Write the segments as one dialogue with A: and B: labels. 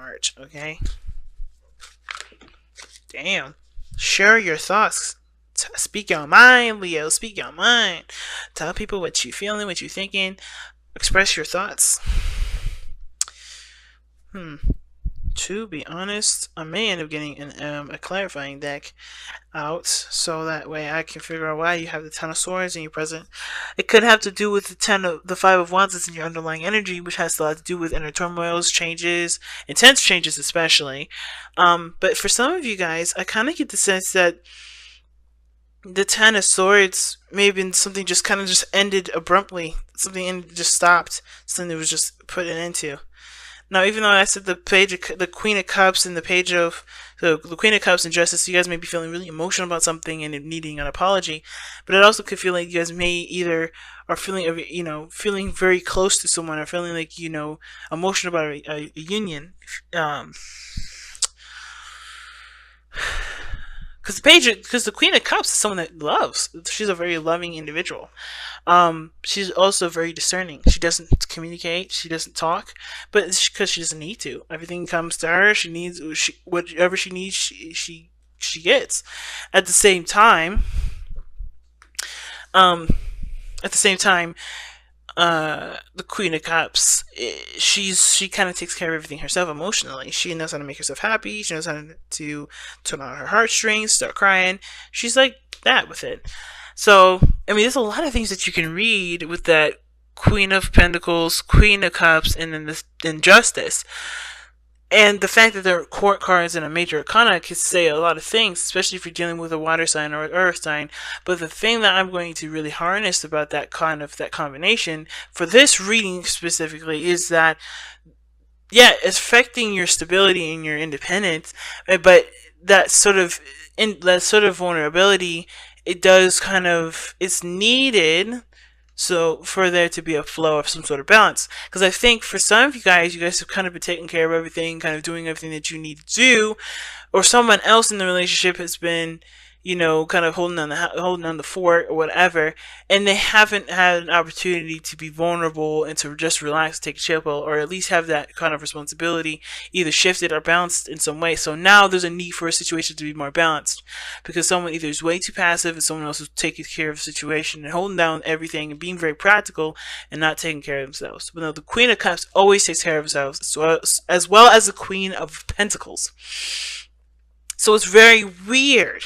A: card. Okay. Damn. Share your thoughts. Speak your mind, Leo. Speak your mind. Tell people what you feeling, what you thinking. Express your thoughts. To be honest, I may end up getting a clarifying deck out, so that way I can figure out why you have the Ten of Swords in your present. It could have to do with the Five of Wands that's in your underlying energy, which has a lot to do with inner turmoils, changes, intense changes especially. But for some of you guys, I kind of get the sense that the Ten of Swords may have been something just kind of just ended abruptly. Something just stopped. Something that was just put an end to. Now, even though I said the Queen of Cups and the page of the Queen of Cups and Justice, you guys may be feeling really emotional about something and needing an apology, but it also could feel like you guys may either are feeling, feeling very close to someone, or feeling like, emotional about a union. Because the Queen of Cups is someone that loves. She's a very loving individual. She's also very discerning. She doesn't communicate. She doesn't talk, but it's because she doesn't need to. Everything comes to her. Whatever she needs. She gets. At the same time, um, at the same time, the Queen of Cups, she kind of takes care of everything herself emotionally. She knows how to make herself happy. She knows how to turn on her heartstrings, start crying. She's like that with it. So, I mean, there's a lot of things that you can read with that Queen of Pentacles, Queen of Cups, and then this Injustice. And the fact that they're court cards in a major arcana could say a lot of things, especially if you're dealing with a water sign or an earth sign. But the thing that I'm going to really harness about that combination for this reading specifically is that, yeah, it's affecting your stability and your independence, but that sort of vulnerability, it's needed, so for there to be a flow of some sort of balance. Because I think for some of you guys have kind of been taking care of everything, kind of doing everything that you need to do, or someone else in the relationship has been, kind of holding on the fort or whatever, and they haven't had an opportunity to be vulnerable and to just relax, take a chill pill, or at least have that kind of responsibility either shifted or balanced in some way. So now there's a need for a situation to be more balanced, because someone either is way too passive and someone else is taking care of the situation and holding down everything and being very practical and not taking care of themselves. But no, the Queen of Cups always takes care of themselves, as well as the Queen of Pentacles. So it's very weird.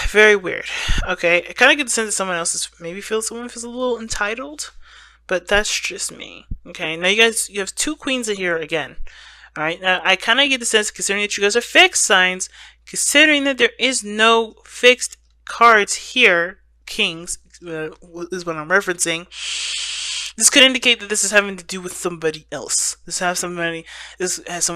A: Very weird. Okay, I kind of get the sense that someone feels a little entitled, but that's just me. Okay, now you have two queens in here again. All right, now I kind of get the sense, considering that you guys are fixed signs, considering that there is no fixed cards here, kings is what I'm referencing. This could indicate that this is having to do with somebody else. This has someone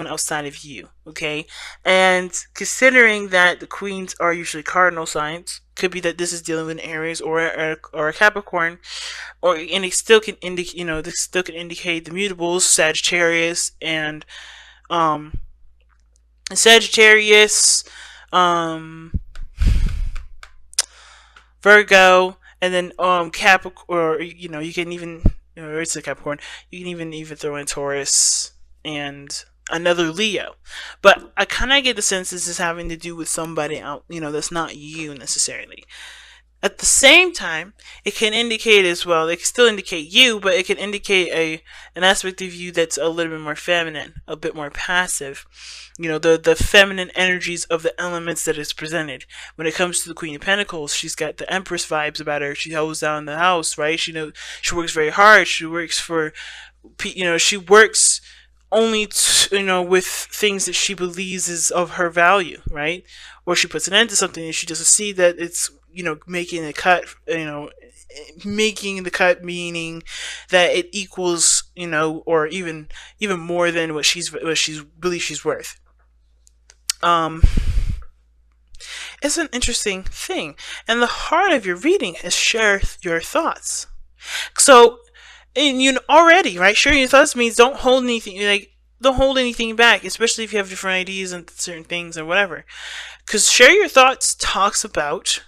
A: outside of you, okay? And considering that the queens are usually cardinal signs, could be that this is dealing with an Aries or a Capricorn, and it still can indicate, this still can indicate the mutables, Sagittarius, Virgo, and then Capricorn, or you can even, it's a Capricorn. You can even throw in Taurus and another Leo. But I kind of get the sense this is having to do with somebody out, that's not you necessarily. At the same time, it can indicate as well, it can still indicate you, but it can indicate an aspect of you that's a little bit more feminine, a bit more passive. The feminine energies of the elements that is presented. When it comes to the Queen of Pentacles, she's got the Empress vibes about her. She holds down the house, right? She works very hard. She works she works only with things that she believes is of her value, right? Or she puts an end to something and she doesn't see that it's making the cut, making the cut, meaning that it equals, or even more than what she believes she's worth. It's an interesting thing, and the heart of your reading is share your thoughts. So, and already, right? Sharing your thoughts means don't hold anything back, especially if you have different ideas and certain things or whatever. Because share your thoughts talks about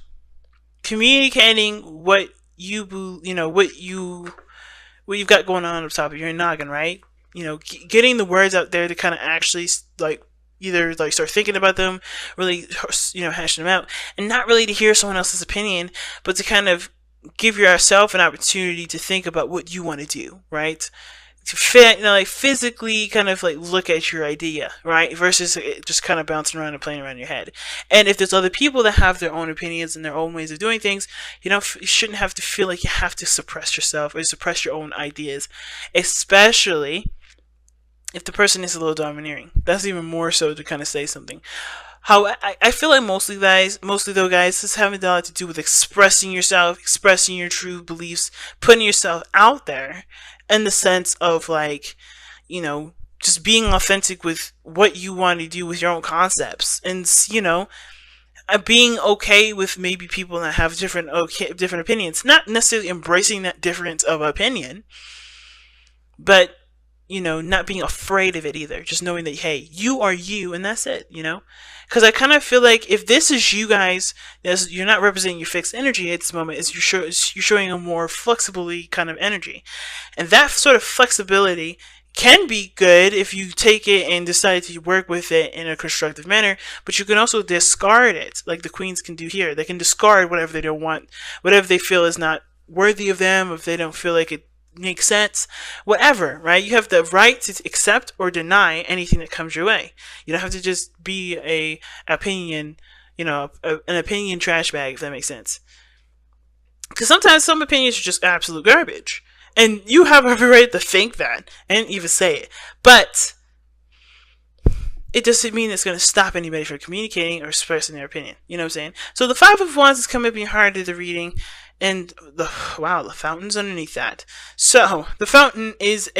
A: communicating what you've got going on top of your noggin, right? getting the words out there to kind of actually like either like start thinking about them, really hashing them out, and not really to hear someone else's opinion, but to kind of give yourself an opportunity to think about what you want to do, right? To like physically kind of like look at your idea, right? Versus it just kind of bouncing around and playing around in your head. And if there's other people that have their own opinions and their own ways of doing things, you shouldn't have to feel like you have to suppress yourself or suppress your own ideas, especially if the person is a little domineering. That's even more so to kind of say something. How I feel like mostly though, guys, this having a lot to do with expressing yourself, expressing your true beliefs, putting yourself out there in the sense of like, just being authentic with what you want to do with your own concepts, and being okay with maybe people that have different opinions, not necessarily embracing that difference of opinion, but not being afraid of it either. Just knowing that, hey, you are you, and that's it, Because I kind of feel like if this is you guys, you're not representing your fixed energy at this moment. You're showing a more flexibly kind of energy, and that sort of flexibility can be good if you take it and decide to work with it in a constructive manner. But you can also discard it, like the queens can do here. They can discard whatever they don't want, whatever they feel is not worthy of them, if they don't feel like it makes sense, whatever, right? You have the right to accept or deny anything that comes your way. You don't have to just be an opinion trash bag, if that makes sense. Because sometimes some opinions are just absolute garbage, and you have every right to think that and even say it, but it doesn't mean it's going to stop anybody from communicating or expressing their opinion. You know what I'm saying? So the Five of Wands is coming up in your heart of the reading, and the fountain's underneath that. So the fountain is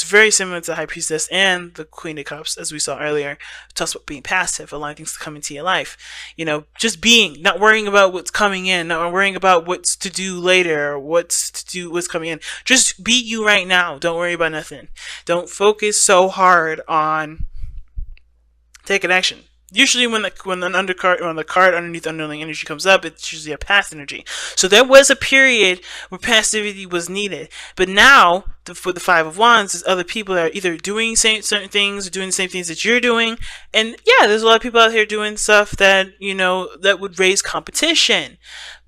A: very similar to the High Priestess and the Queen of Cups, as we saw earlier. It talks about being passive, allowing things to come into your life. Just being, not worrying about what's coming in, not worrying about what's to do later, or what's coming in. Just be you right now. Don't worry about nothing. Don't focus so hard on taking action. Usually when the card underneath underlying energy comes up, it's usually a past energy. So there was a period where passivity was needed. But now, for the Five of Wands, there's other people that are either doing certain things or doing the same things that you're doing. And yeah, there's a lot of people out here doing stuff that, that would raise competition.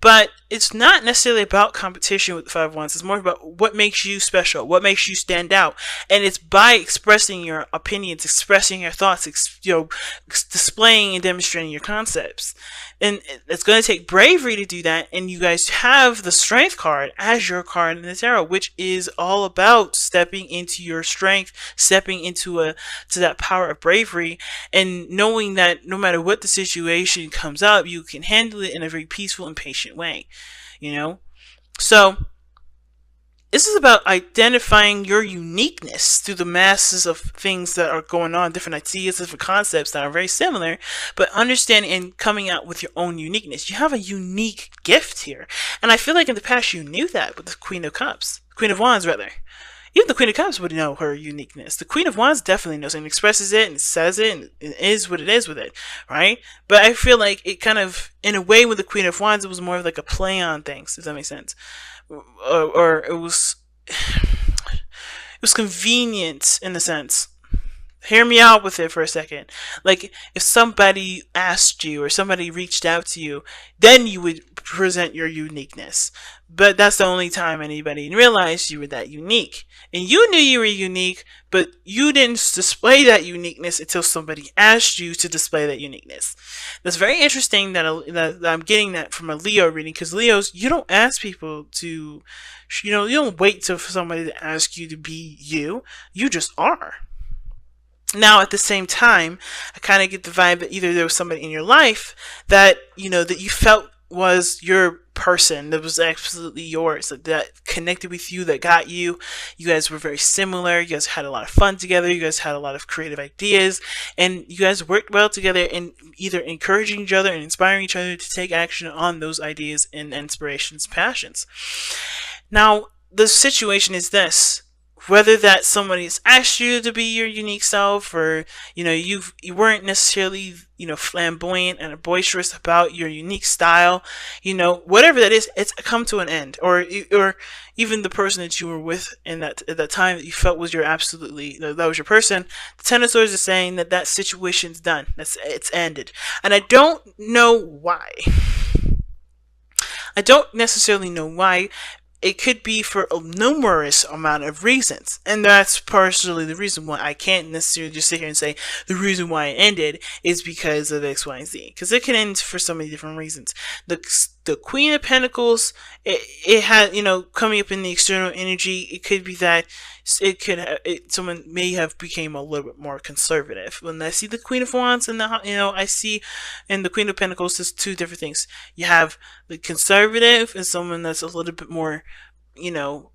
A: But it's not necessarily about competition with the Five of Wands. It's more about what makes you special, what makes you stand out. And it's by expressing your opinions, expressing your thoughts, displaying and demonstrating your concepts. And it's going to take bravery to do that. And you guys have the Strength card as your card in the tarot, which is all about stepping into your strength, stepping into to that power of bravery, and knowing that no matter what the situation comes up, you can handle it in a very peaceful and patient way. So this is about identifying your uniqueness through the masses of things that are going on, different ideas, different concepts that are very similar, but understanding and coming out with your own uniqueness. You have a unique gift here, and I feel like in the past you knew that with the Queen of Cups, Queen of Wands rather. Even the Queen of Cups would know her uniqueness. The Queen of Wands definitely knows and expresses it and says it and it is what it is with it, right? But I feel like it kind of, in a way with the Queen of Wands, it was more of like a play on things, if that makes sense. Or it was convenient in a sense. Hear me out with it for a second. Like, if somebody asked you or somebody reached out to you, then you would present your uniqueness. But that's the only time anybody realized you were that unique. And you knew you were unique, but you didn't display that uniqueness until somebody asked you to display that uniqueness. That's very interesting that I'm getting that from a Leo reading, because Leos, you don't ask people to, you don't wait for somebody to ask you to be you. You just are. Now, at the same time, I kind of get the vibe that either there was somebody in your life that, that you felt was your person, that was absolutely yours, that connected with you, that got you. You guys were very similar. You guys had a lot of fun together. You guys had a lot of creative ideas, and you guys worked well together in either encouraging each other and inspiring each other to take action on those ideas and inspirations, passions. Now, the situation is this. whether that somebody's asked you to be your unique self, or you weren't necessarily flamboyant and boisterous about your unique style, whatever that is, it's come to an end. Or even the person that you were with in that at that time that you felt was your absolutely that was your person. The Ten of Swords is saying that that situation's done. It's ended, and I don't know why. I don't necessarily know why. It could be for a numerous amount of reasons, and that's partially the reason why I can't necessarily just sit here and say the reason why it ended is because of X, Y, and Z, because it can end for so many different reasons. The Queen of Pentacles, it had, coming up in the external energy, it could be that someone may have became a little bit more conservative. When I see the Queen of Wands and I see in the Queen of Pentacles, there's two different things. You have the conservative and someone that's a little bit more,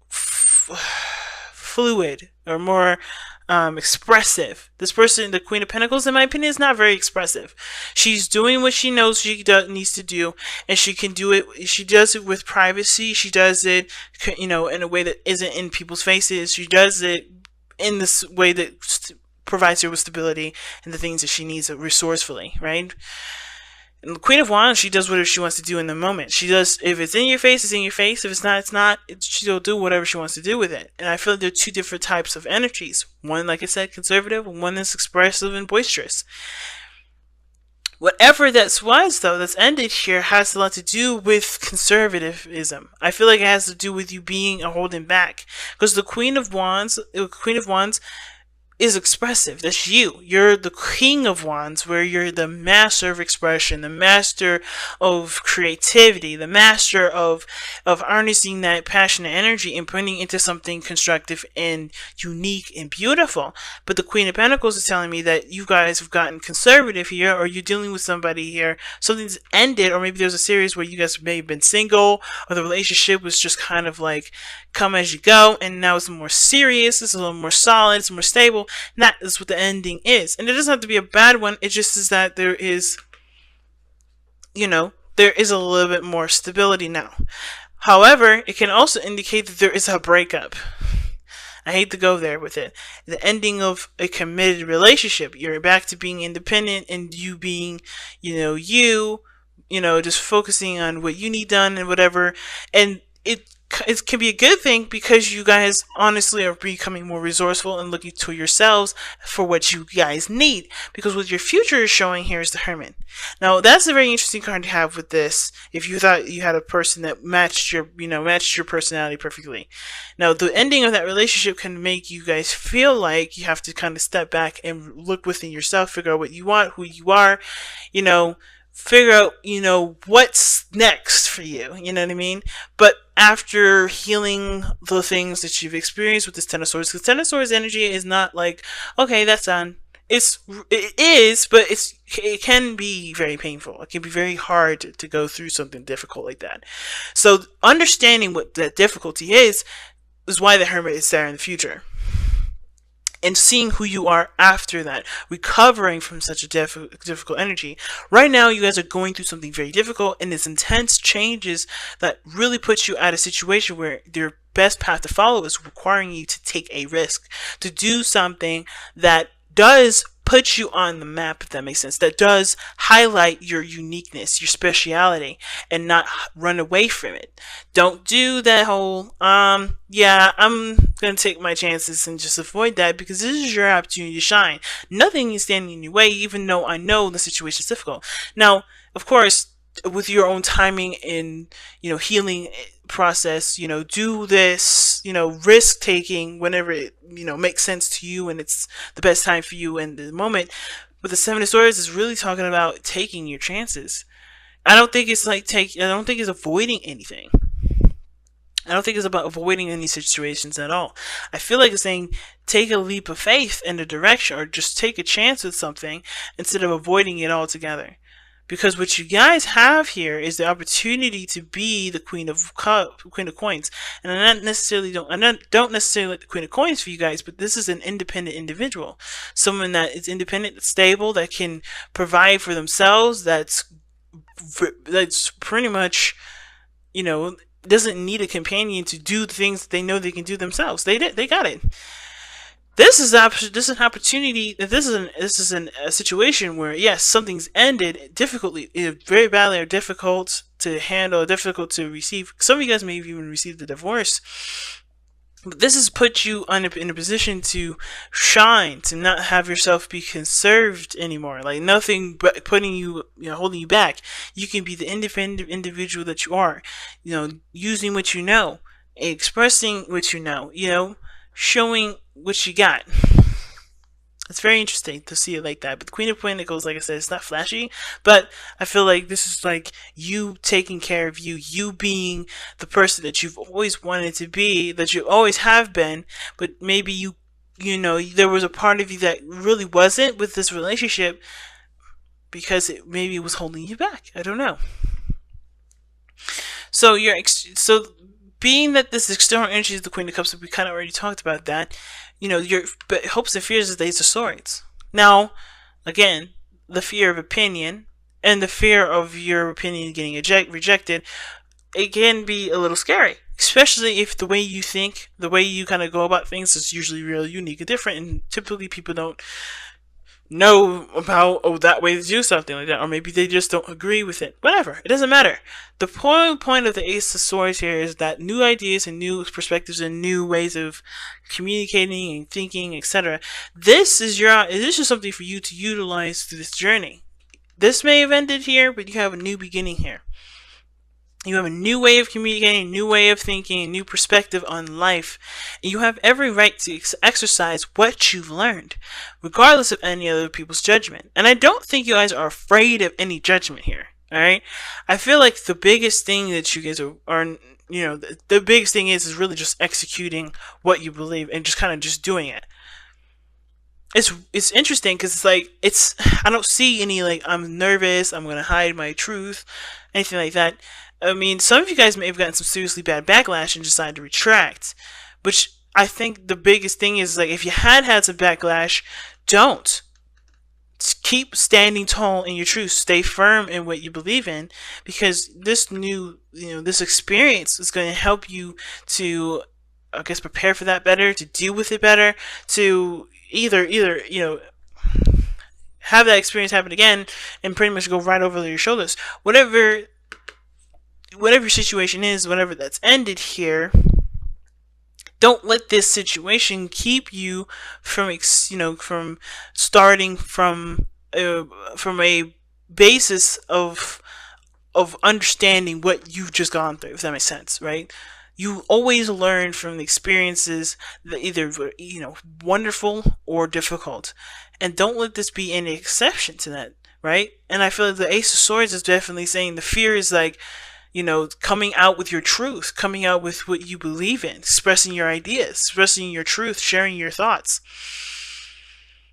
A: fluid or more expressive. This person, the Queen of Pentacles, in my opinion, is not very expressive. She's doing what she knows she needs to do, and she can do it. She does it with privacy. She does it, in a way that isn't in people's faces. She does it in this way that provides her with stability and the things that she needs resourcefully, right? And the Queen of Wands, she does whatever she wants to do in the moment. She does, if it's in your face, it's in your face. If it's not, it's not. She'll do whatever she wants to do with it. And I feel like there are two different types of energies. One, like I said, conservative, and one is expressive and boisterous. Whatever that was, though, that's ended here has a lot to do with conservatism. I feel like it has to do with you being a holding back. Because the Queen of Wands is expressive. That's you. You're the King of Wands, where you're the master of expression, the master of creativity, the master of harnessing that passionate energy and putting it into something constructive and unique and beautiful. But the Queen of Pentacles is telling me that you guys have gotten conservative here, or you're dealing with somebody here, something's ended, or maybe there's a series where you guys may have been single, or the relationship was just kind of like come as you go, and now it's more serious, it's a little more solid, it's more stable. And that is what the ending is. And it doesn't have to be a bad one, it just is that there is, there is a little bit more stability now. However, it can also indicate that there is a breakup. I hate to go there with it. The ending of a committed relationship. You're back to being independent, and you being, just focusing on what you need done and whatever. And it can be a good thing because you guys honestly are becoming more resourceful and looking to yourselves for what you guys need. Because what your future is showing here is the Hermit. Now, that's a very interesting card to have with this. If you thought you had a person that matched your personality perfectly. Now, the ending of that relationship can make you guys feel like you have to kind of step back and look within yourself, figure out what you want, who you are, figure out, what's next for you, you know what I mean? But after healing the things that you've experienced with this Ten of Swords, because Ten of Swords energy is not like, okay, that's done. It is, but it can be very painful. It can be very hard to go through something difficult like that. So understanding what that difficulty is why the Hermit is there in the future. And seeing who you are after that, recovering from such a difficult energy. Right now, you guys are going through something very difficult, and it's intense changes that really puts you at a situation where your best path to follow is requiring you to take a risk, to do something that does put you on the map, if that makes sense, that does highlight your uniqueness, your speciality, and not run away from it. Don't do that whole, yeah, I'm gonna take my chances and just avoid that, because this is your opportunity to shine. Nothing is standing in your way, even though I know the situation is difficult. Now, of course, with your own timing and, healing process, do this, risk taking whenever it, makes sense to you and it's the best time for you in the moment. But the Seven of Swords is really talking about taking your chances. I don't think it's avoiding anything. I don't think it's about avoiding any situations at all. I feel like it's saying take a leap of faith in a direction, or just take a chance with something instead of avoiding it altogether. Because what you guys have here is the opportunity to be the Queen of Coins, and I don't necessarily like the Queen of Coins for you guys, but this is an independent individual, someone that is independent, that's stable, that can provide for themselves, that's pretty much, doesn't need a companion to do the things that they know they can do themselves. They got it. This is an opportunity. A situation where, yes, something's ended difficultly, very badly, or difficult to handle, difficult to receive. Some of you guys may have even received a divorce. But this has put you in a position to shine, to not have yourself be conserved anymore. Like nothing but putting you, holding you back. You can be the independent individual that you are. Using what you know, expressing what you know, showing what you got. It's very interesting to see it like that. But the Queen of Pentacles, like I said, it's not flashy, but I feel like this is like you taking care of you being the person that you've always wanted to be, that you always have been, but maybe there was a part of you that really wasn't with this relationship because maybe it was holding you back. I don't know. So being that this external energy is the Queen of Cups, we kind of already talked about that. Your hopes and fears is the Ace of Swords. Now, again, the fear of opinion and the fear of your opinion getting rejected, it can be a little scary, especially if the way you think, the way you kind of go about things is usually really unique and different, and typically people don't know about that way to do something like that, or maybe they just don't agree with it. Whatever, it doesn't matter. The point of the Ace of Swords here is that new ideas and new perspectives and new ways of communicating and thinking, etc. This is something for you to utilize through this journey. This may have ended here, but you have a new beginning here. You have a new way of communicating, a new way of thinking, a new perspective on life. And you have every right to exercise what you've learned, regardless of any other people's judgment. And I don't think you guys are afraid of any judgment here. Alright? I feel like the biggest thing that you guys are the biggest thing is really just executing what you believe and just kind of just doing it. It's interesting because I don't see any I'm nervous, I'm gonna hide my truth, anything like that. I mean, some of you guys may have gotten some seriously bad backlash and decided to retract, which I think the biggest thing is if you had some backlash, don't. Just keep standing tall in your truth. Stay firm in what you believe in, because this this experience is going to help you to, I guess, prepare for that better, to deal with it better, to either have that experience happen again and pretty much go right over your shoulders. Whatever your situation is, whatever that's ended here, don't let this situation keep you from starting from a basis of understanding what you've just gone through, if that makes sense, right? You always learn from the experiences that either wonderful or difficult, and don't let this be any exception to that, right? And I feel like the Ace of Swords is definitely saying the fear is coming out with your truth, coming out with what you believe in, expressing your ideas, expressing your truth, sharing your thoughts.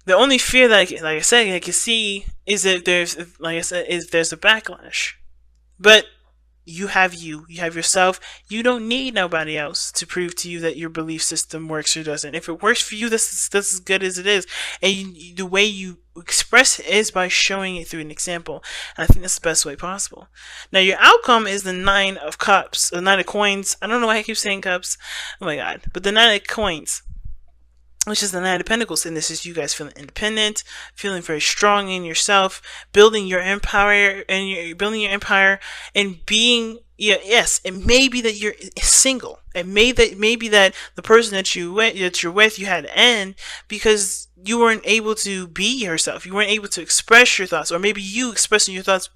A: The only fear that I can see is that there's a backlash. But you have yourself. You don't need nobody else to prove to you that your belief system works or doesn't. If it works for you, that's as good as it is. And the way you express it is by showing it through an example. And I think that's the best way possible. Now, your outcome is the Nine of Cups, the Nine of Coins. I don't know why I keep saying cups. Oh my god. But the Nine of Coins, which is the Nine of Pentacles, and this is you guys feeling independent, feeling very strong in yourself, building your empire, and being, yes, it may be that you're single, it may be that the person that you're with, you had to end because you weren't able to be yourself, you weren't able to express your thoughts, or maybe you expressing your thoughts,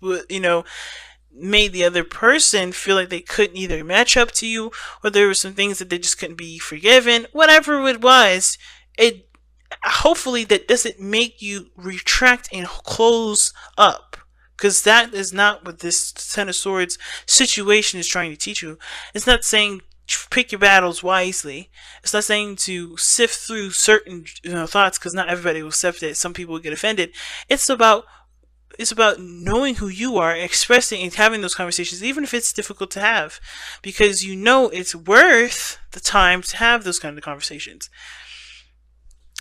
A: made the other person feel like they couldn't either match up to you, or there were some things that they just couldn't be forgiven. Whatever it was, it hopefully that doesn't make you retract and close up, because that is not what this Ten of Swords situation is trying to teach you. It's not saying pick your battles wisely. It's not saying to sift through certain thoughts, because not everybody will sift it. Some people will get offended. It's about knowing who you are, expressing and having those conversations, even if it's difficult to have, because it's worth the time to have those kind of conversations.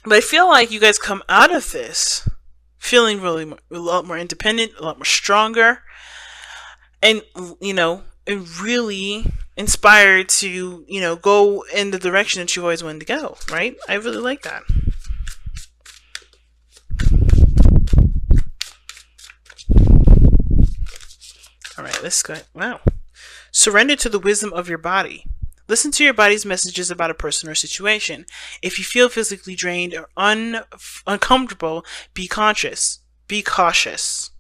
A: But I feel like you guys come out of this feeling really a lot more independent, a lot more stronger, and and really inspired to, go in the direction that you always wanted to go, right? I really like that. All right, let's go. Wow. Surrender to the wisdom of your body. Listen to your body's messages about a person or situation. If you feel physically drained or uncomfortable, be conscious. Be cautious.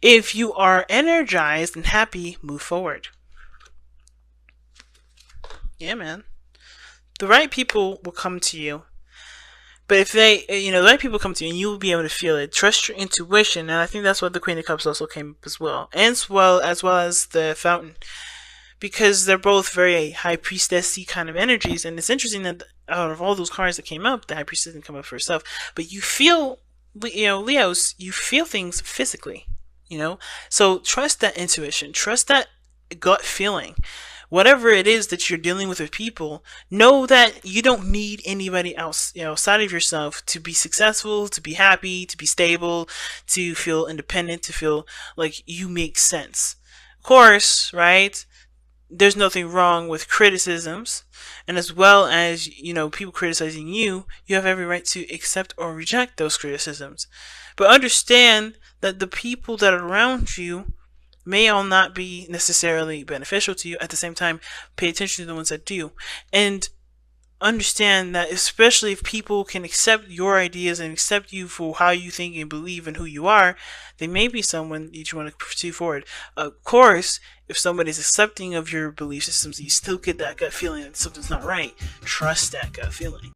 A: If you are energized and happy, move forward. Yeah, man. The right people will come to you. But if the right people come to you and you will be able to feel it. Trust your intuition. And I think that's what the Queen of Cups also came up as well. And as well as the Fountain. Because they're both very high priestessy kind of energies. And it's interesting that out of all those cards that came up, the high priestess didn't come up for herself. But you feel, Leos, you feel things physically. So trust that intuition. Trust that gut feeling. Whatever it is that you're dealing with people, know that you don't need anybody else, outside of yourself to be successful, to be happy, to be stable, to feel independent, to feel like you make sense. Of course, right? There's nothing wrong with criticisms, and as well as people criticizing you, you have every right to accept or reject those criticisms. But understand that the people that are around you may all not be necessarily beneficial to you. At the same time, pay attention to the ones that do, and understand that especially if people can accept your ideas and accept you for how you think and believe and who you are, they may be someone that you want to pursue forward. Of course, if somebody's accepting of your belief systems, you still get that gut feeling that something's not right. Trust that gut feeling.